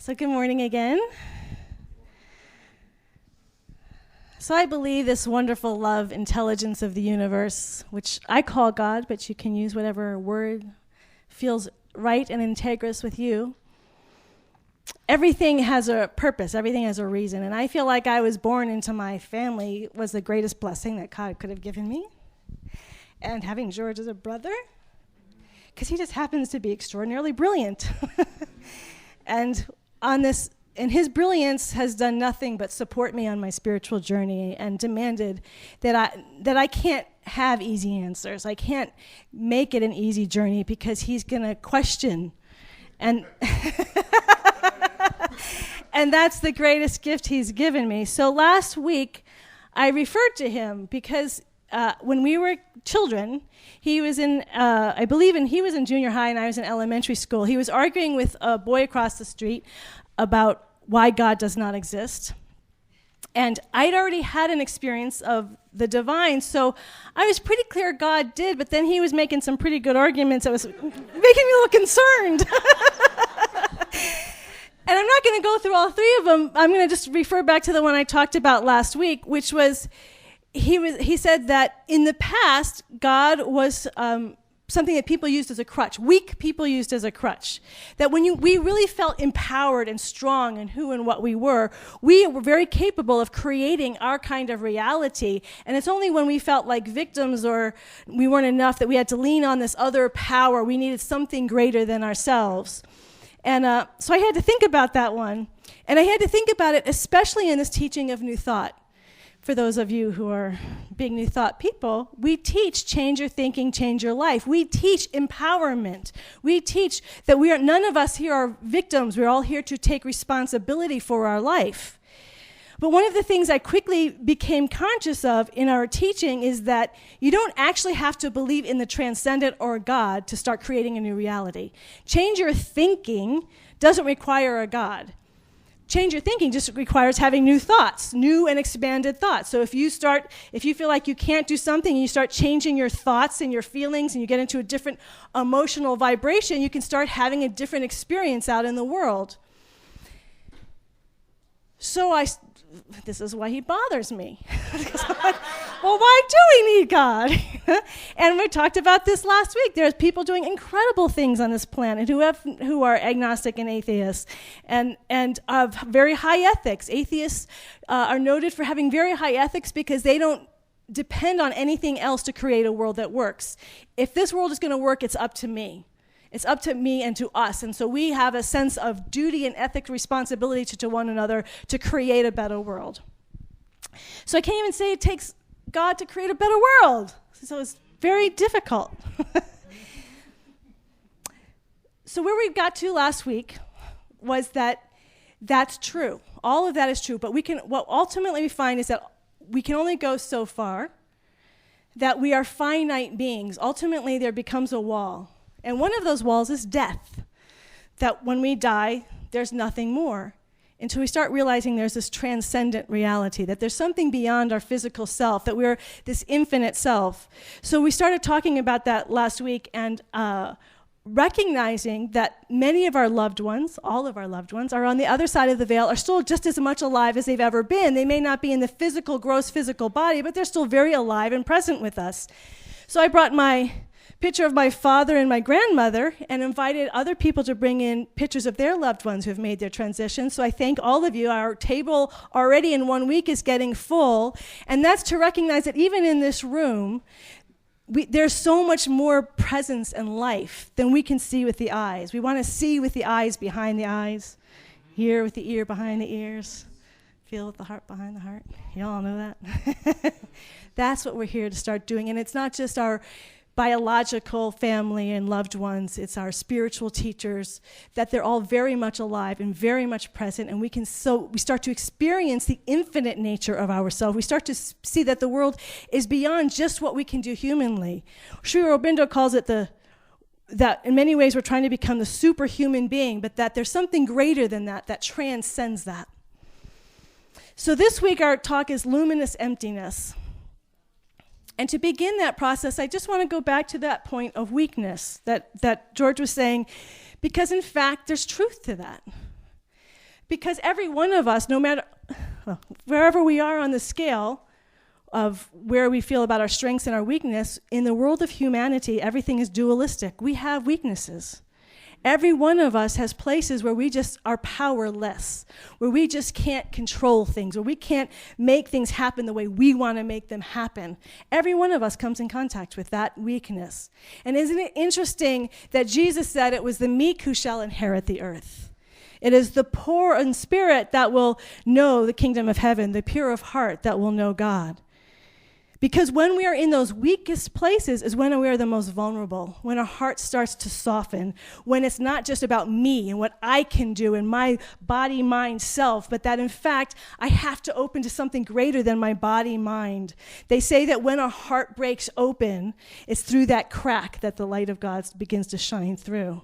So good morning again. So I believe this wonderful love intelligence of the universe, which I call God, but you can use whatever word feels right and integrous with you. Everything has a purpose, everything has a reason, and I feel like I was born into my family was the greatest blessing that God could have given me. And having George as a brother, because he just happens to be extraordinarily brilliant. And his brilliance has done nothing but support me on my spiritual journey and demanded that I can't have easy answers. I can't make it an easy journey because he's going to question. And and that's the greatest gift he's given me. So last week, I referred to him because when we were children, he was in junior high and I was in elementary school. He was arguing with a boy across the street about why God does not exist. And I'd already had an experience of the divine, so I was pretty clear God did, but then he was making some pretty good arguments that was making me a little concerned. And I'm not going to go through all three of them. I'm going to just refer back to the one I talked about last week, which was he said that in the past, God was something that people used as a crutch, weak people used as a crutch. That when we really felt empowered and strong in who and what we were very capable of creating our kind of reality. And it's only when we felt like victims or we weren't enough that we had to lean on this other power. We needed something greater than ourselves. And so I had to think about that one. And I had to think about it especially in this teaching of New Thought. For those of you who are big New Thought people, we teach change your thinking, change your life. We teach empowerment. We teach that none of us here are victims. We're all here to take responsibility for our life. But one of the things I quickly became conscious of in our teaching is that you don't actually have to believe in the transcendent or God to start creating a new reality. Change your thinking doesn't require a God. Change your thinking just requires having new thoughts, new and expanded thoughts. So if you feel like you can't do something and you start changing your thoughts and your feelings and you get into a different emotional vibration, you can start having a different experience out in the world. So this is why he bothers me. Well, why do we need God? And we talked about this last week. There's people doing incredible things on this planet who are agnostic and atheists and of very high ethics. Atheists are noted for having very high ethics because they don't depend on anything else to create a world that works. If this world is going to work, it's up to me. It's up to me and to us. And so we have a sense of duty and ethic responsibility to one another to create a better world. So I can't even say it takes God to create a better world. So it's very difficult. So where we got to last week was that that's true. All of that is true. But what ultimately we find is that we can only go so far, that we are finite beings. Ultimately, there becomes a wall. And one of those walls is death, that when we die, there's nothing more until we start realizing there's this transcendent reality, that there's something beyond our physical self, that we're this infinite self. So we started talking about that last week and recognizing that many of our loved ones, all of our loved ones, are on the other side of the veil, are still just as much alive as they've ever been. They may not be in the gross physical body, but they're still very alive and present with us. So I brought my picture of my father and my grandmother and invited other people to bring in pictures of their loved ones who have made their transition. So I thank all of you. Our table already in 1 week is getting full. And that's to recognize that even in this room, there's so much more presence and life than we can see with the eyes. We want to see with the eyes behind the eyes, hear with the ear behind the ears, feel with the heart behind the heart. You all know that? That's what we're here to start doing. And it's not just our biological family and loved ones, it's our spiritual teachers, that they're all very much alive and very much present, and we start to experience the infinite nature of ourselves. We start to see that the world is beyond just what we can do humanly. Sri Aurobindo calls it that in many ways we're trying to become the superhuman being, but that there's something greater than that transcends that. So this week our talk is Luminous Emptiness. And to begin that process, I just want to go back to that point of weakness that George was saying, because in fact, there's truth to that. Because every one of us, no matter wherever we are on the scale of where we feel about our strengths and our weakness, in the world of humanity, everything is dualistic. We have weaknesses. Every one of us has places where we just are powerless, where we just can't control things, where we can't make things happen the way we want to make them happen. Every one of us comes in contact with that weakness. And isn't it interesting that Jesus said it was the meek who shall inherit the earth? It is the poor in spirit that will know the kingdom of heaven, the pure of heart that will know God. Because when we are in those weakest places is when we are the most vulnerable, when our heart starts to soften, when it's not just about me and what I can do and my body, mind, self, but that in fact, I have to open to something greater than my body, mind. They say that when our heart breaks open, it's through that crack that the light of God begins to shine through.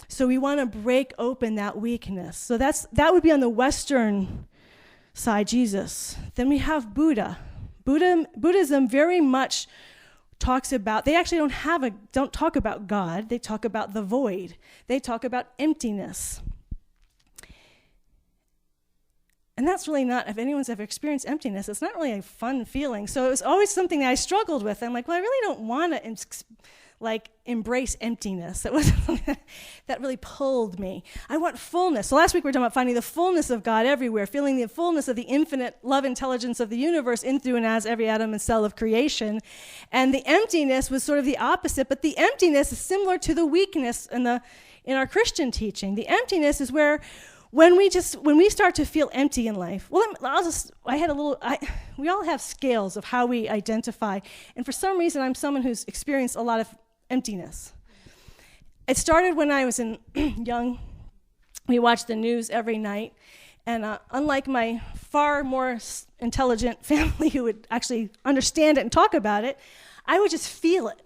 So we want to break open that weakness. So that would be on the Western side, Jesus. Then we have Buddha. Buddhism very much talks about, they actually don't talk about God, they talk about the void. They talk about emptiness. And that's really not, if anyone's ever experienced emptiness, it's not really a fun feeling. So it was always something that I struggled with. I'm like, well, I really don't want to embrace emptiness. That was that really pulled me. I want fullness. So last week we were talking about finding the fullness of God everywhere, feeling the fullness of the infinite love intelligence of the universe in, through, and as every atom and cell of creation. And the emptiness was sort of the opposite, but the emptiness is similar to the weakness in our Christian teaching. The emptiness is where when we start to feel empty in life, we all have scales of how we identify. And for some reason, I'm someone who's experienced a lot of emptiness. It started when I was young. We watched the news every night. And unlike my far more intelligent family who would actually understand it and talk about it, I would just feel it.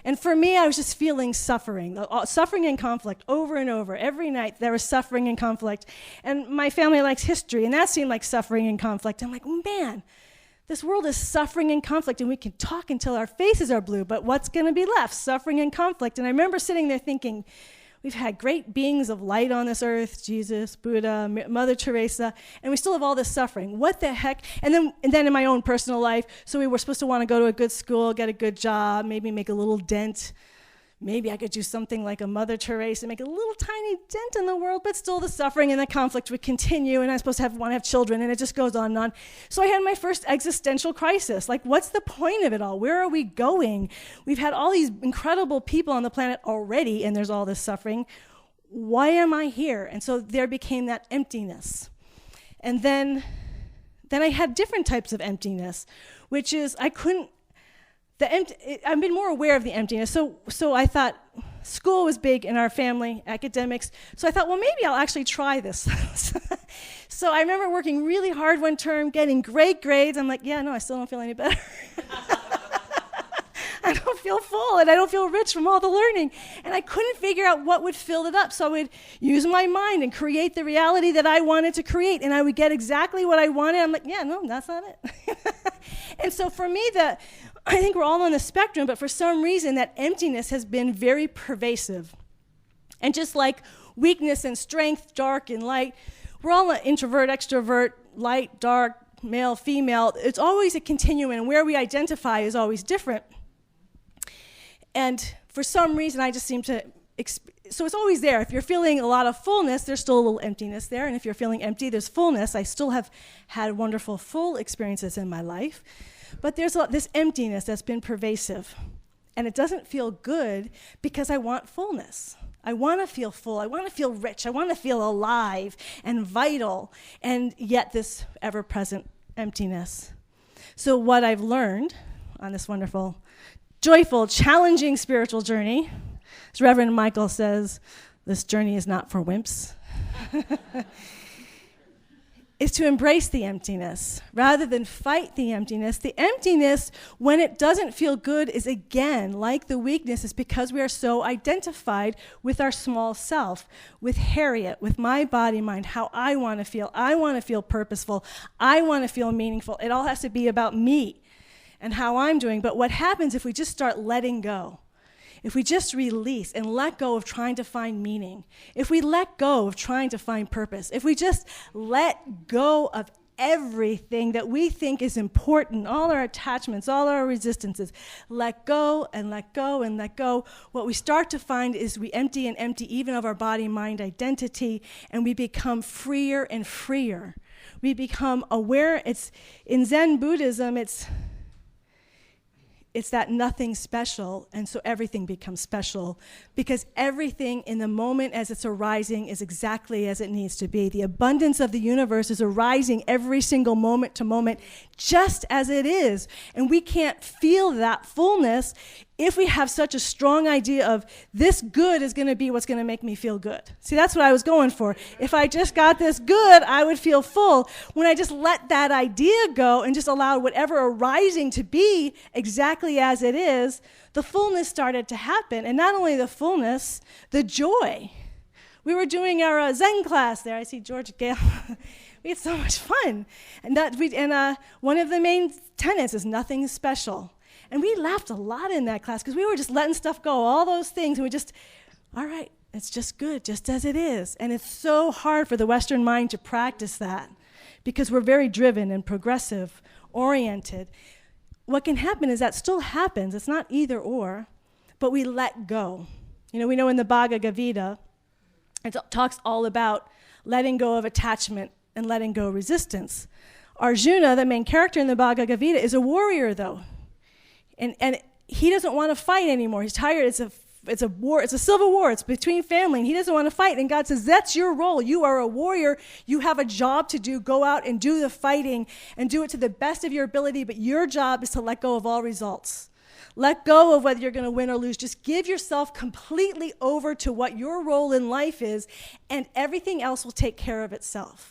And for me, I was just feeling suffering and conflict over and over. Every night there was suffering and conflict. And my family likes history, and that seemed like suffering and conflict. I'm like, man, this world is suffering and conflict, and we can talk until our faces are blue, but what's going to be left? Suffering and conflict. And I remember sitting there thinking, we've had great beings of light on this earth, Jesus, Buddha, Mother Teresa, and we still have all this suffering. What the heck? And then in my own personal life, so we were supposed to want to go to a good school, get a good job, maybe make a little dent. Maybe I could do something like a Mother Teresa, make a little tiny dent in the world, but still the suffering and the conflict would continue, and I'm supposed to want to have children, and it just goes on and on. So I had my first existential crisis. Like, what's the point of it all? Where are we going? We've had all these incredible people on the planet already, and there's all this suffering. Why am I here? And so there became that emptiness. And then I had different types of emptiness, which is I've been more aware of the emptiness. So I thought school was big in our family, academics. So I thought, well, maybe I'll actually try this. So I remember working really hard one term, getting great grades. I'm like, yeah, no, I still don't feel any better. I don't feel full, and I don't feel rich from all the learning. And I couldn't figure out what would fill it up. So I would use my mind and create the reality that I wanted to create, and I would get exactly what I wanted. I'm like, yeah, no, that's not it. And so for me, I think we're all on the spectrum, but for some reason, that emptiness has been very pervasive. And just like weakness and strength, dark and light, we're all an introvert, extrovert, light, dark, male, female. It's always a continuum, and where we identify is always different. And for some reason, I just seem to, so it's always there. If you're feeling a lot of fullness, there's still a little emptiness there. And if you're feeling empty, there's fullness. I still have had wonderful full experiences in my life. But there's this emptiness that's been pervasive. And it doesn't feel good because I want fullness. I want to feel full. I want to feel rich. I want to feel alive and vital. And yet this ever-present emptiness. So what I've learned on this wonderful, joyful, challenging spiritual journey, as Reverend Michael says, this journey is not for wimps, is to embrace the emptiness rather than fight the emptiness. The emptiness, when it doesn't feel good, is again, like the weakness, is because we are so identified with our small self, with Harriet, with my body, mind, how I want to feel. I want to feel purposeful. I want to feel meaningful. It all has to be about me and how I'm doing. But what happens if we just start letting go? if we just release and let go of trying to find meaning, if we let go of trying to find purpose, if we just let go of everything that we think is important, all our attachments, all our resistances, let go and let go and let go, what we start to find is we empty and empty even of our body-mind identity, and we become freer and freer. We become aware. It's in Zen Buddhism, it's that nothing special, and so everything becomes special, because everything in the moment as it's arising is exactly as it needs to be. The abundance of the universe is arising every single moment to moment, just as it is. And we can't feel that fullness if we have such a strong idea of this good is going to be what's going to make me feel good. See, that's what I was going for. If I just got this good, I would feel full. When I just let that idea go and just allow whatever arising to be exactly as it is, the fullness started to happen. And not only the fullness, the joy. We were doing our Zen class there. I see George Gale. We had so much fun. And one of the main tenets is nothing special. And we laughed a lot in that class because we were just letting stuff go, all those things. And we just, all right, it's just good, just as it is. And it's so hard for the Western mind to practice that because we're very driven and progressive oriented. What can happen is that still happens. It's not either or, but we let go. You know, we know in the Bhagavad Gita, it talks all about letting go of attachment and letting go of resistance. Arjuna, the main character in the Bhagavad Gita, is a warrior, though. And he doesn't want to fight anymore. He's tired. It's a war. It's a civil war. It's between family, and he doesn't want to fight. And God says, that's your role. You are a warrior. You have a job to do. Go out and do the fighting and do it to the best of your ability, but your job is to let go of all results. Let go of whether you're going to win or lose. Just give yourself completely over to what your role in life is, and everything else will take care of itself.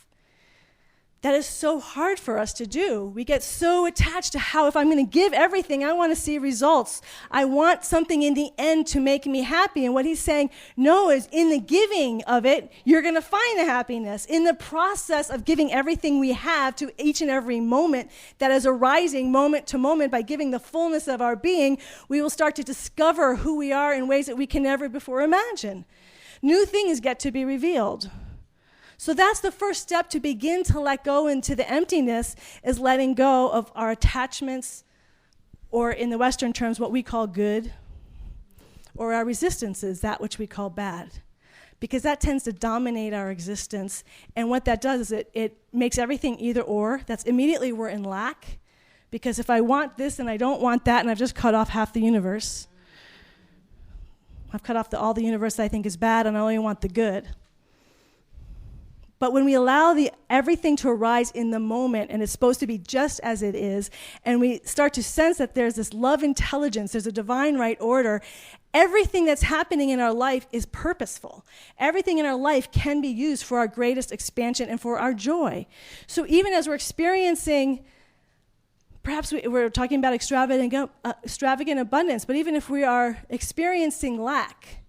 That is so hard for us to do. We get so attached to how if I'm going to give everything, I want to see results. I want something in the end to make me happy. And what he's saying, no, is in the giving of it, you're going to find the happiness. In the process of giving everything we have to each and every moment that is arising moment to moment by giving the fullness of our being, we will start to discover who we are in ways that we can never before imagine. New things get to be revealed. So that's the first step to begin to let go into the emptiness, is letting go of our attachments, or in the Western terms, what we call good, or our resistances, that which we call bad. Because that tends to dominate our existence. And what that does is it makes everything either or. That's immediately we're in lack. Because if I want this and I don't want that, and I've just cut off half the universe, I've cut off all the universe that I think is bad, and I only want the good. But when we allow everything to arise in the moment, and it's supposed to be just as it is, and we start to sense that there's this love intelligence, there's a divine right order, everything that's happening in our life is purposeful. Everything in our life can be used for our greatest expansion and for our joy. So even as we're experiencing, perhaps we're talking about extravagant abundance, but even if we are experiencing lack,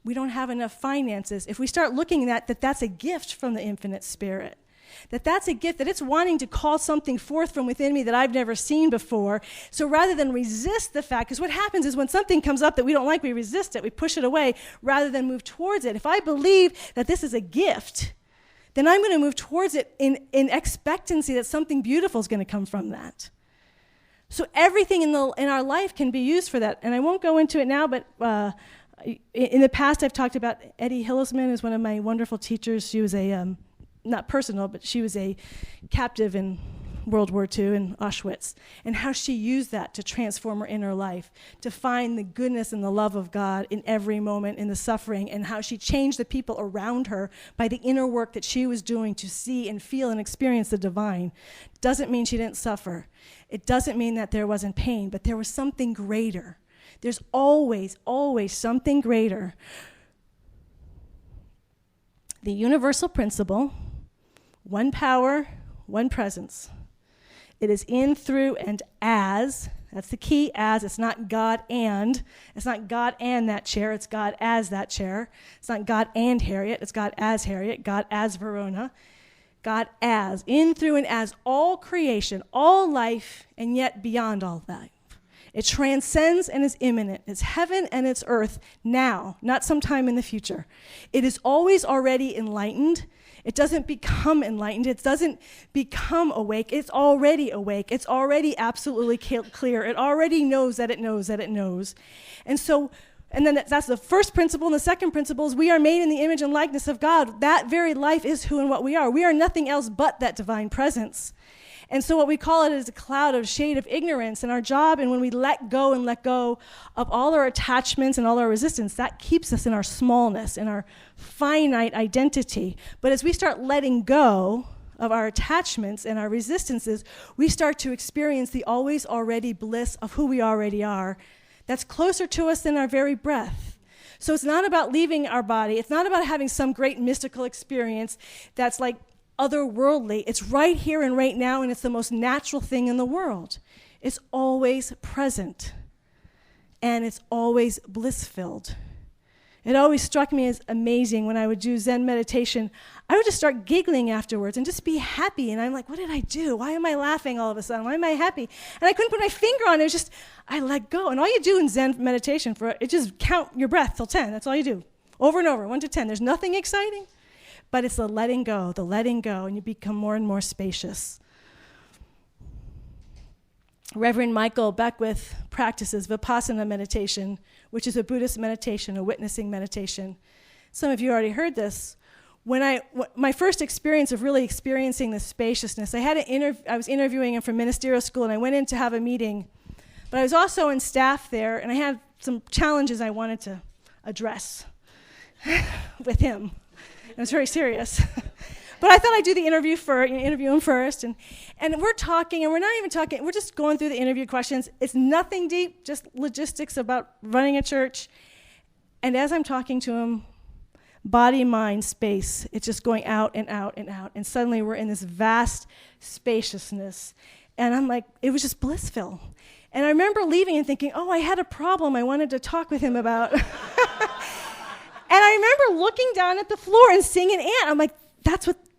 we don't have enough finances, if we start looking at that that's a gift from the infinite spirit, that's a gift, that it's wanting to call something forth from within me that I've never seen before. So rather than resist the fact, because what happens is when something comes up that we don't like, we resist it, we push it away rather than move towards it. If I believe that this is a gift, then I'm going to move towards it in expectancy that something beautiful is going to come from that. So everything in our life can be used for that. And I won't go into it now, but in the past, I've talked about Eddie Hillesman is one of my wonderful teachers. She was not personal, but she was a captive in World War II in Auschwitz, and how she used that to transform her inner life, to find the goodness and the love of God in every moment in the suffering, and how she changed the people around her by the inner work that she was doing to see and feel and experience the divine. Doesn't mean she didn't suffer. It doesn't mean that there wasn't pain, but there was something greater. There's always, always something greater. The universal principle, one power, one presence. It is in, through, and as. That's the key, as. It's not God and. It's not God and that chair. It's God as that chair. It's not God and Harriet. It's God as Harriet. God as Verona. God as. In, through, and as all creation, all life, and yet beyond all life. It transcends and is imminent. It's heaven and it's earth now, not sometime in the future. It is always already enlightened. It doesn't become enlightened. It doesn't become awake. It's already awake. It's already absolutely clear. It already knows that it knows that it knows. And then that's the first principle. And the second principle is we are made in the image and likeness of God. That very life is who and what we are. We are nothing else but that divine presence. And so what we call it is a cloud of shade of ignorance. And our job, and when we let go of all our attachments and all our resistance, that keeps us in our smallness, in our finite identity. But as we start letting go of our attachments and our resistances, we start to experience the always already bliss of who we already are. That's closer to us than our very breath. So it's not about leaving our body. It's not about having some great mystical experience that's like otherworldly. It's right here and right now, and it's the most natural thing in the world. It's always present, and it's always bliss-filled. It always struck me as amazing when I would do Zen meditation. I would just start giggling afterwards and just be happy. And I'm like, what did I do? Why am I laughing all of a sudden? Why am I happy? And I couldn't put my finger on it. It was just, I let go. And all you do in Zen meditation, it just count your breath till 10. That's all you do. Over and over, 1 to 10. There's nothing exciting, but it's the letting go, and you become more and more spacious. Reverend Michael Beckwith practices Vipassana meditation, which is a Buddhist meditation, a witnessing meditation. Some of you already heard this. My first experience of really experiencing this spaciousness, I was interviewing him for ministerial school, and I went in to have a meeting. But I was also in staff there, and I had some challenges I wanted to address with him. It was very serious. But I thought I'd do the interview him first. And we're talking, and we're not even talking, we're just going through the interview questions. It's nothing deep, just logistics about running a church. And as I'm talking to him, body, mind, space, it's just going out and out and out. And suddenly we're in this vast spaciousness. And I'm like, it was just blissful. And I remember leaving and thinking, oh, I had a problem I wanted to talk with him about. And I remember looking down at the floor and seeing an ant. I'm like,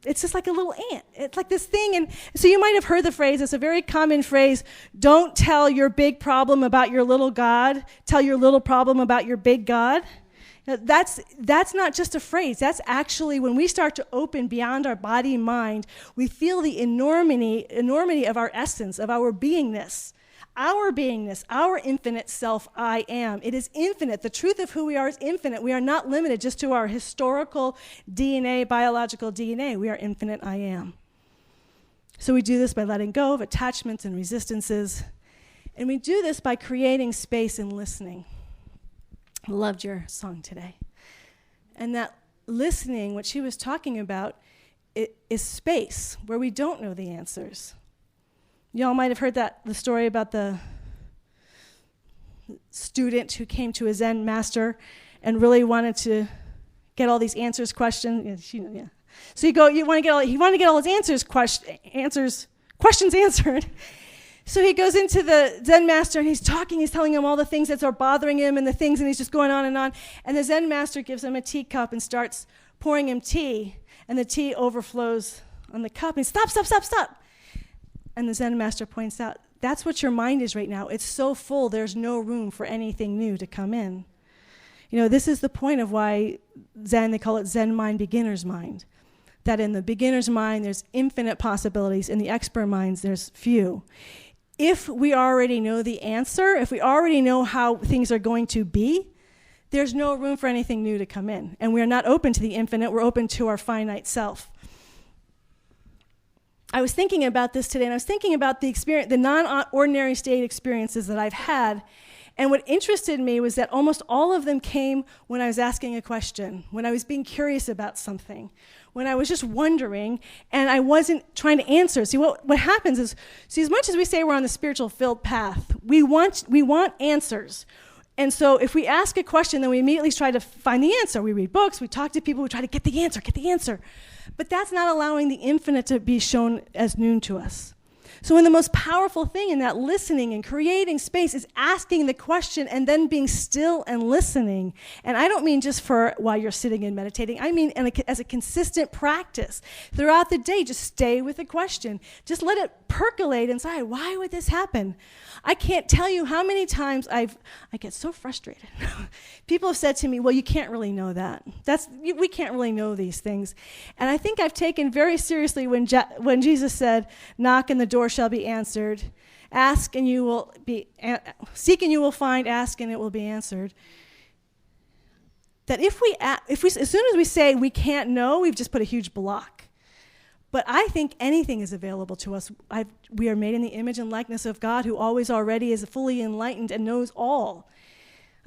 it's just like a little ant. It's like this thing. And so you might have heard the phrase, it's a very common phrase, don't tell your big problem about your little God, tell your little problem about your big God. Now, that's not just a phrase. That's actually when we start to open beyond our body and mind, we feel the enormity of our essence, of our beingness. Our infinite self, I am. It is infinite. The truth of who we are is infinite. We are not limited just to our historical DNA, biological DNA. We are infinite I am. So we do this by letting go of attachments and resistances. And we do this by creating space and listening. I loved your song today. And that listening, what she was talking about, is space where we don't know the answers. Y'all might have heard the story about the student who came to a Zen master and really wanted to get all these answers, questions. So he wanted to get all his questions answered. So he goes into the Zen master and he's telling him all the things that are bothering him and he's just going on. And the Zen master gives him a teacup and starts pouring him tea, and the tea overflows on the cup. And he stop. And the Zen master points out, that's what your mind is right now. It's so full, there's no room for anything new to come in. This is the point of why Zen, they call it Zen mind, beginner's mind. That in the beginner's mind, there's infinite possibilities. In the expert minds, there's few. If we already know the answer, if we already know how things are going to be, there's no room for anything new to come in. And we are not open to the infinite, we're open to our finite self. I was thinking about this today, and I was thinking about the non-ordinary state experiences that I've had. And what interested me was that almost all of them came when I was asking a question, when I was being curious about something, when I was just wondering, and I wasn't trying to answer. See, what happens is, as much as we say we're on the spiritual filled path, we want answers. And so if we ask a question, then we immediately try to find the answer. We read books, we talk to people, we try to get the answer. But that's not allowing the infinite to be shown as known to us. So when the most powerful thing in that listening and creating space is asking the question and then being still and listening. And I don't mean just for while you're sitting and meditating. I mean as a consistent practice. Throughout the day, just stay with the question. Just let it percolate inside. Why would this happen? I can't tell you how many times I get so frustrated. People have said to me, well, you can't really know that. We can't really know these things. And I think I've taken very seriously when Jesus said, knock and the door shall be answered. Ask and you will seek and you will find, ask and it will be answered. That if we as soon as we say we can't know, we've just put a huge block. But I think anything is available to us. We are made in the image and likeness of God, who always already is fully enlightened and knows all.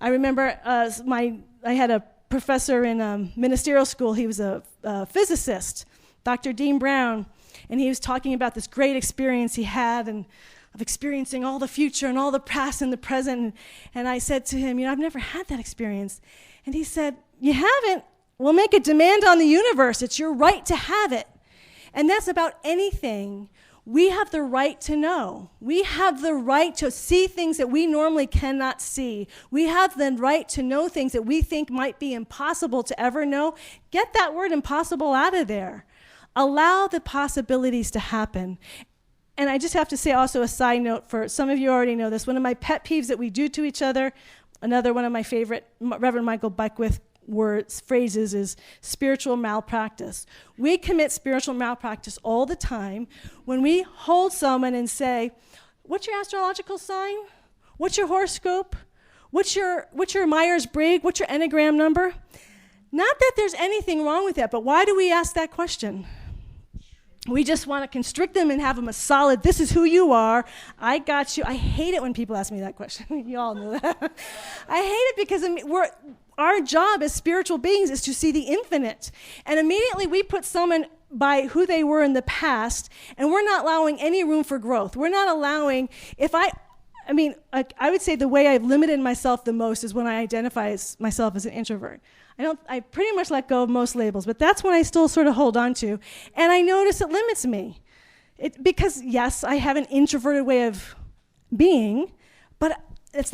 I remember I had a professor in ministerial school. He was a physicist, Dr. Dean Brown, and he was talking about this great experience he had and of experiencing all the future and all the past and the present. And I said to him, I've never had that experience. And he said, you haven't? We'll make a demand on the universe. It's your right to have it. And that's about anything. We have the right to know. We have the right to see things that we normally cannot see. We have the right to know things that we think might be impossible to ever know. Get that word impossible out of there. Allow the possibilities to happen. And I just have to say also a side note, for some of you already know this, one of my pet peeves that we do to each other, another one of my favorite Reverend Michael Beckwith phrases is spiritual malpractice. We commit spiritual malpractice all the time when we hold someone and say, what's your astrological sign? What's your horoscope? What's your Myers-Briggs? What's your Enneagram number? Not that there's anything wrong with that, but why do we ask that question? We just want to constrict them and have them a solid, this is who you are, I got you. I hate it when people ask me that question. You all know that. I hate it because our job as spiritual beings is to see the infinite. And immediately we put someone by who they were in the past, and we're not allowing any room for growth. We're not allowing, I would say the way I've limited myself the most is when I identify myself as an introvert. I pretty much let go of most labels, but that's what I still sort of hold on to. And I notice it limits me. Because yes, I have an introverted way of being, but that's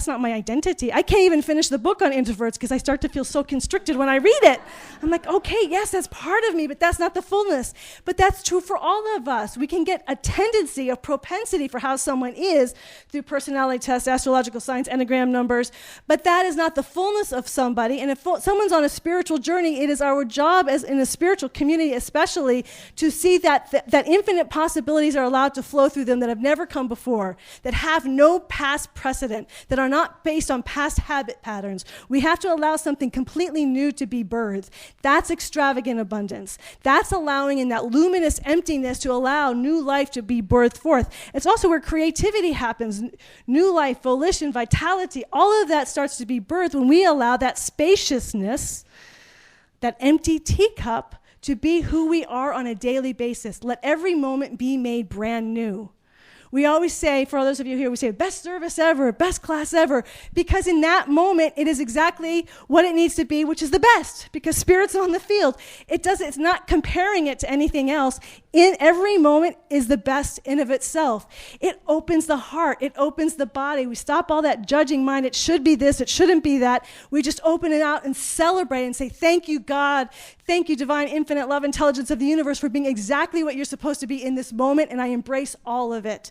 not my identity. I can't even finish the book on introverts because I start to feel so constricted when I read it. I'm like, okay, yes, that's part of me, but that's not the fullness. But that's true for all of us. We can get a tendency, a propensity for how someone is through personality tests, astrological signs, Enneagram numbers, but that is not the fullness of somebody. And if someone's on a spiritual journey, it is our job as in a spiritual community especially to see that infinite possibilities are allowed to flow through them that have never come before, that have no past precedent, that are not based on past habit patterns. We have to allow something completely new to be birthed. That's extravagant abundance. That's allowing in that luminous emptiness to allow new life to be birthed forth. It's also where creativity happens. New life, volition, vitality, all of that starts to be birthed when we allow that spaciousness, that empty teacup, to be who we are on a daily basis. Let every moment be made brand new. We always say, for those of you here, we say, best service ever, best class ever, because in that moment, it is exactly what it needs to be, which is the best, because Spirit's on the field. It's not comparing it to anything else. In every moment is the best in of itself. It opens the heart. It opens the body. We stop all that judging mind. It should be this. It shouldn't be that. We just open it out and celebrate and say, thank you, God. Thank you, divine, infinite love, intelligence of the universe, for being exactly what you're supposed to be in this moment, and I embrace all of it.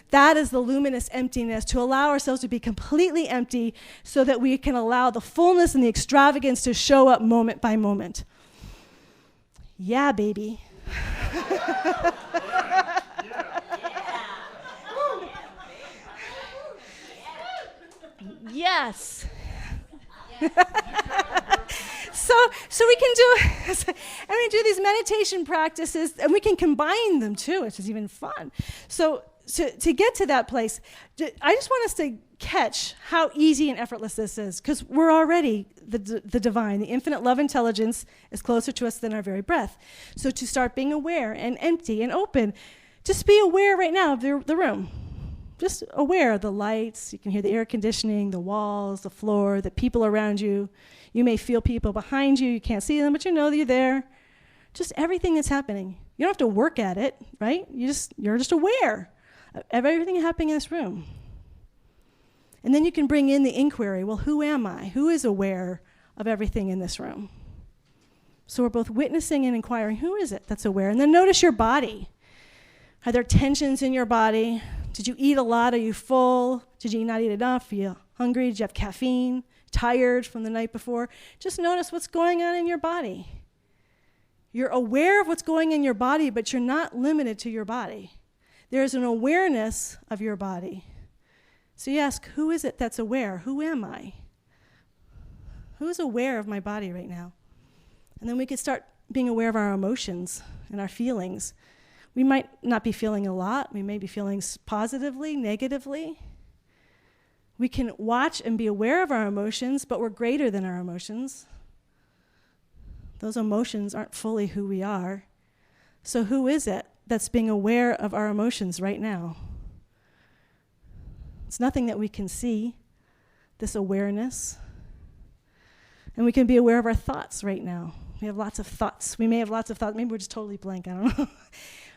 That is the luminous emptiness, to allow ourselves to be completely empty so that we can allow the fullness and the extravagance to show up moment by moment. Yeah, baby. Yes. So we can do these meditation practices, and we can combine them too, which is even fun. So to get to that place, I just want us to catch how easy and effortless this is, because we're already the divine. The infinite love intelligence is closer to us than our very breath. So to start being aware and empty and open, just be aware right now of the room. Just aware of the lights. You can hear the air conditioning, the walls, the floor, the people around you. You may feel people behind you. You can't see them, but you know that you're there. Just everything that's happening. You don't have to work at it, right? You're just aware of everything happening in this room. And then you can bring in the inquiry, well, who am I? Who is aware of everything in this room? So we're both witnessing and inquiring, who is it that's aware? And then notice your body. Are there tensions in your body? Did you eat a lot? Are you full? Did you not eat enough? Are you hungry? Did you have caffeine? Tired from the night before? Just notice what's going on in your body. You're aware of what's going on in your body, but you're not limited to your body. There's an awareness of your body. So you ask, who is it that's aware? Who am I? Who's aware of my body right now? And then we could start being aware of our emotions and our feelings. We might not be feeling a lot. We may be feeling positively, negatively. We can watch and be aware of our emotions, but we're greater than our emotions. Those emotions aren't fully who we are. So who is it that's being aware of our emotions right now? It's nothing that we can see, this awareness. And we can be aware of our thoughts right now. We have lots of thoughts. We may have lots of thoughts. Maybe we're just totally blank, I don't know.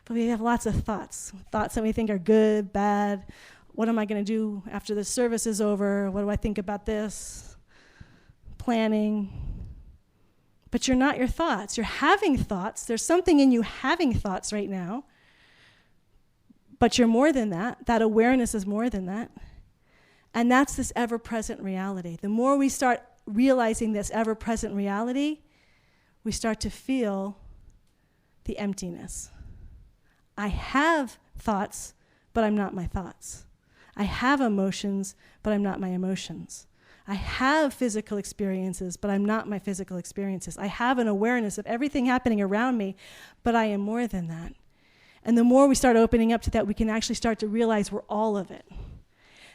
But we have lots of thoughts. Thoughts that we think are good, bad. What am I going to do after the service is over? What do I think about this? Planning. But you're not your thoughts. You're having thoughts. There's something in you having thoughts right now. But you're more than that. That awareness is more than that. And that's this ever-present reality. The more we start realizing this ever-present reality, we start to feel the emptiness. I have thoughts, but I'm not my thoughts. I have emotions, but I'm not my emotions. I have physical experiences, but I'm not my physical experiences. I have an awareness of everything happening around me, but I am more than that. And the more we start opening up to that, we can actually start to realize we're all of it.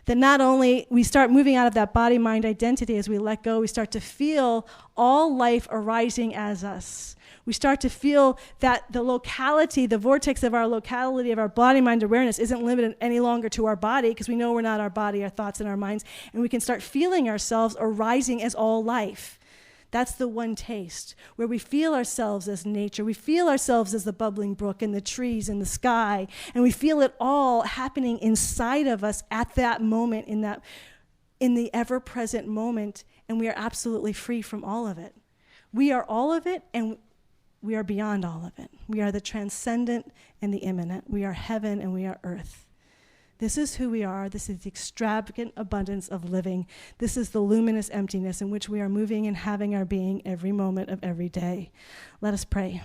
That not only we start moving out of that body-mind identity as we let go, we start to feel all life arising as us. We start to feel that the locality, the vortex of our locality, of our body-mind awareness isn't limited any longer to our body, because we know we're not our body, our thoughts, and our minds, and we can start feeling ourselves arising as all life. That's the one taste, where we feel ourselves as nature. We feel ourselves as the bubbling brook and the trees and the sky, and we feel it all happening inside of us at that moment, in the ever-present moment, and we are absolutely free from all of it. We are all of it, and we are beyond all of it. We are the transcendent and the immanent. We are heaven and we are earth. This is who we are. This is the extravagant abundance of living. This is the luminous emptiness in which we are moving and having our being every moment of every day. Let us pray.